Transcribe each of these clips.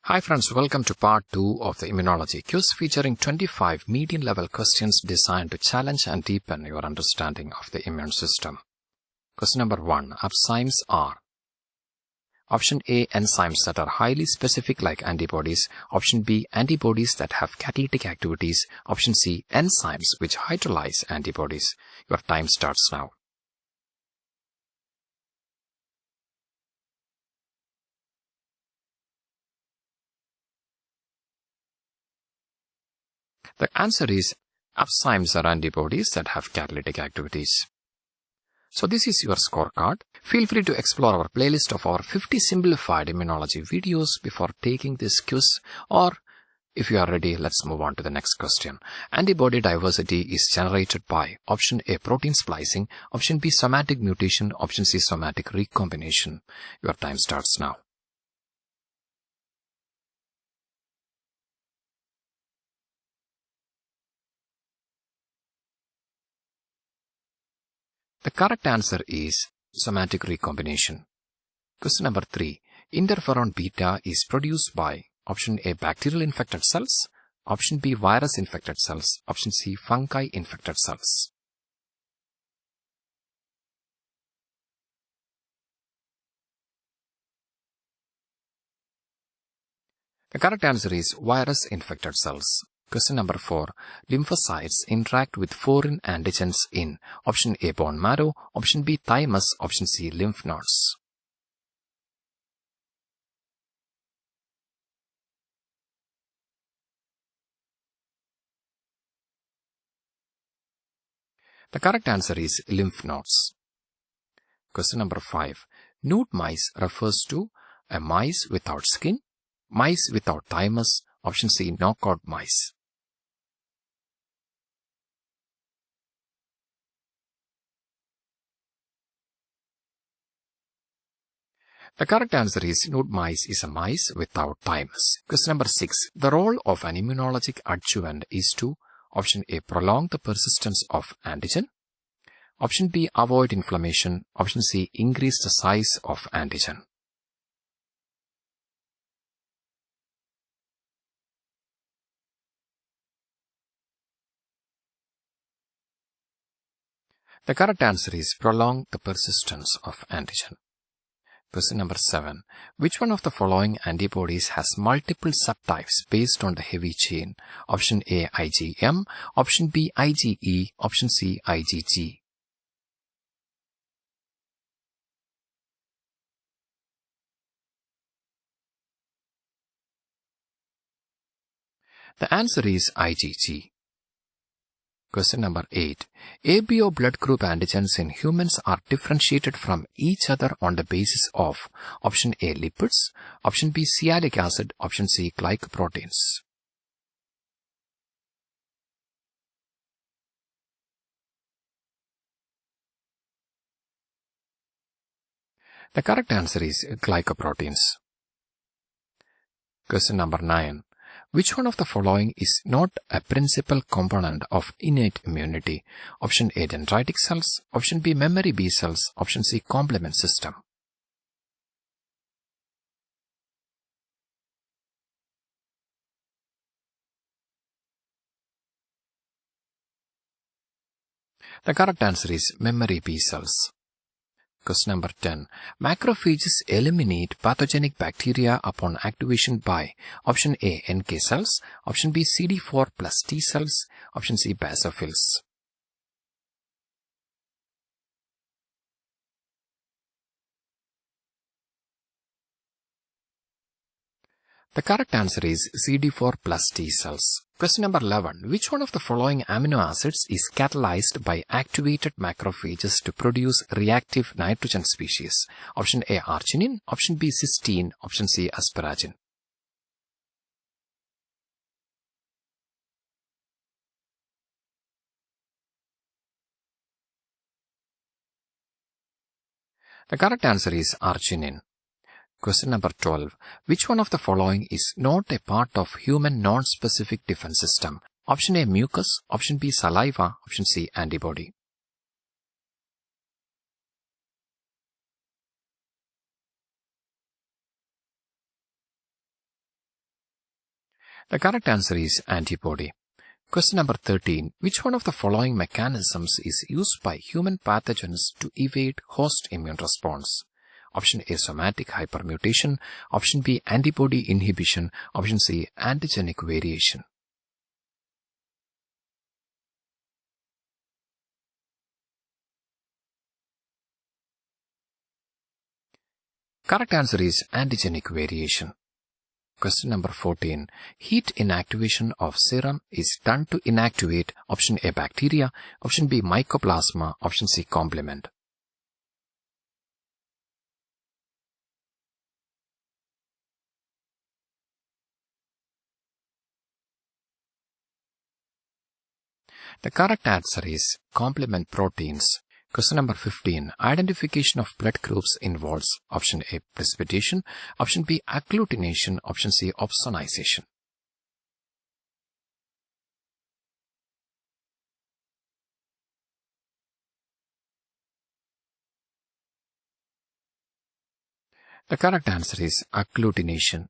Hi friends, welcome to part 2 of the Immunology quiz featuring 25 median level questions designed to challenge and deepen your understanding of the immune system. Question number 1. AIIMS are: Option A, enzymes that are highly specific like antibodies. Option B, antibodies that have catalytic activities. Option C, enzymes which hydrolyze antibodies. Your time starts now. The answer is AIIMS are antibodies that have catalytic activities. So this is your scorecard. Feel free to explore our playlist of our 50 simplified immunology videos before taking this quiz, or if you are ready, let's move on to the next question. Antibody diversity is generated by option A, protein splicing, option B, somatic mutation, option C, somatic recombination. Your time starts now. The correct answer is somatic recombination. Question number 3. Interferon beta is produced by option A, bacterial infected cells, option B, virus infected cells, option C, fungi infected cells. The correct answer is virus infected cells. Question number 4. Lymphocytes interact with foreign antigens in option A, bone marrow, option B, thymus, option C, lymph nodes. The correct answer is lymph nodes. Question number 5. Nude mice refers to a mice without skin, mice without thymus, option C, knockout mice. The correct answer is nude mice is a mice without thymus. Question number 6. The role of an immunologic adjuvant is to option A, prolong the persistence of antigen, option B, avoid inflammation, option C, increase the size of antigen. The correct answer is prolong the persistence of antigen. Question number 7. Which one of the following antibodies has multiple subtypes based on the heavy chain? Option A, IgM, option B, IgE, option C, IgG. The answer is IgG. Question number 8. ABO blood group antigens in humans are differentiated from each other on the basis of option A, lipids, option B, sialic acid, option C, glycoproteins. The correct answer is glycoproteins. Question number 9. Which one of the following is not a principal component of innate immunity? Option A, dendritic cells, option B, memory B cells, option C, complement system. The correct answer is memory B cells. Question number 10. Macrophages eliminate pathogenic bacteria upon activation by option A, NK cells, option B, CD4 plus T cells, option C, basophils. The correct answer is CD4 plus T cells. Question number 11. Which one of the following amino acids is catalyzed by activated macrophages to produce reactive nitrogen species? Option A, arginine, option B, cysteine, option C, asparagine. The correct answer is arginine. Question number 12. Which one of the following is not a part of human non-specific defense system? Option A, mucus, option B, saliva, option C, antibody. The correct answer is antibody. Question number 13. Which one of the following mechanisms is used by human pathogens to evade host immune response? Option A, somatic hypermutation. Option B, antibody inhibition. Option C, antigenic variation. Correct answer is antigenic variation. Question number 14. Heat inactivation of serum is done to inactivate option A, bacteria, option B, mycoplasma, option C, complement. The correct answer is complement proteins. Question number 15. Identification of blood groups involves option A, precipitation, option B, agglutination, option C, opsonization. The correct answer is agglutination.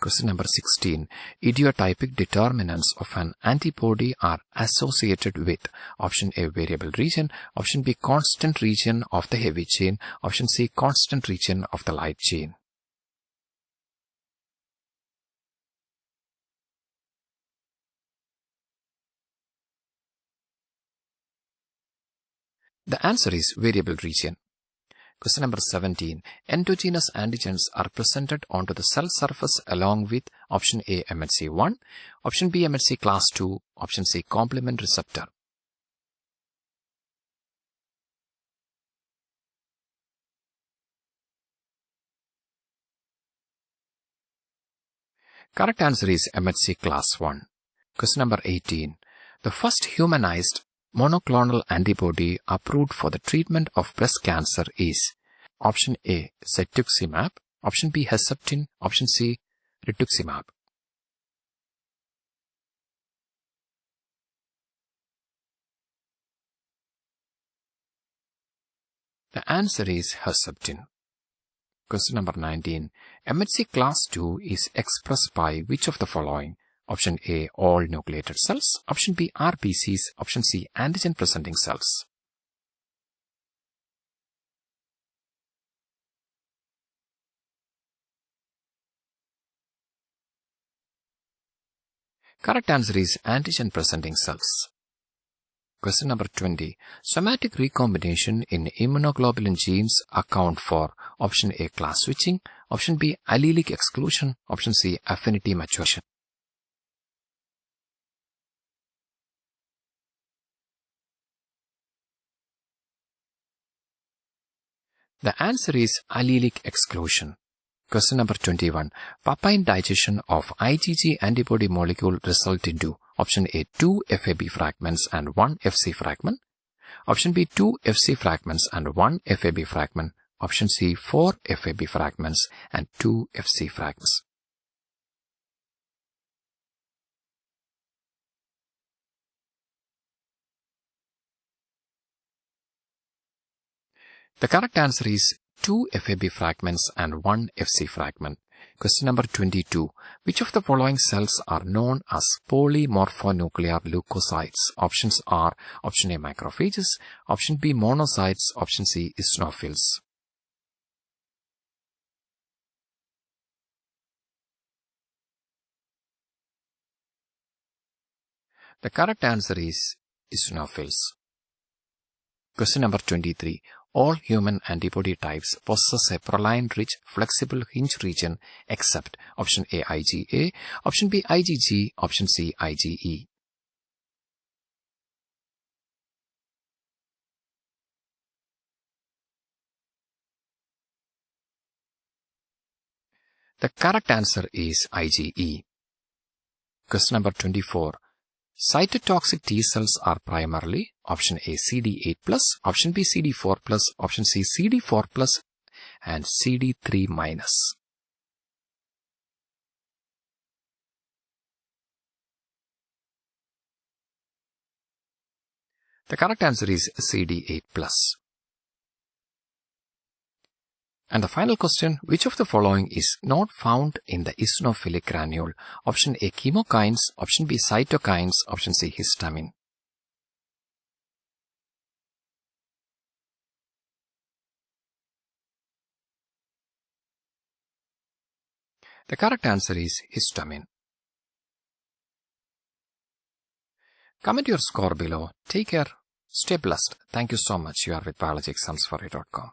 Question number 16. Idiotypic determinants of an antibody are associated with option A, variable region, option B, constant region of the heavy chain, option C, constant region of the light chain. The answer is variable region. Question number 17. Endogenous antigens are presented onto the cell surface along with option A, MHC1, option B, MHC class 2, option C, complement receptor. Correct answer is MHC class 1. Question number 18. The first humanized monoclonal antibody approved for the treatment of breast cancer is option A, cetuximab, option B, Herceptin, option C, rituximab. The answer is Herceptin. Question number 19. MHC class 2 is expressed by which of the following? Option A, all nucleated cells. Option B, RBCs. Option C, antigen presenting cells. Correct answer is antigen presenting cells. Question number 20. Somatic recombination in immunoglobulin genes account for option A, class switching, option B, allelic exclusion, option C, affinity maturation. The answer is allelic exclusion. Question number 21. Papain digestion of IgG antibody molecule result into option A, 2 FAB fragments and 1 FC fragment. Option B, 2 FC fragments and 1 FAB fragment. Option C, 4 FAB fragments and 2 FC fragments. The correct answer is 2 FAB fragments and 1 FC fragment. Question number 22. Which of the following cells are known as polymorphonuclear leukocytes? Options are option A, macrophages, option B, monocytes, option C, eosinophils. The correct answer is eosinophils. Question number 23. All human antibody types possess a proline-rich flexible hinge region except option A, IgA, option B, IgG, option C, IgE. The correct answer is IgE. Question number 24. Cytotoxic T cells are primarily option A, CD8+, option B, CD4+, option C, CD4+, and CD3-. The correct answer is CD8+. And the final question, which of the following is not found in the eosinophilic granule? Option A, chemokines. Option B, cytokines. Option C, histamine. The correct answer is histamine. Comment your score below. Take care. Stay blessed. Thank you so much. You are with biologyexamsforyou.com.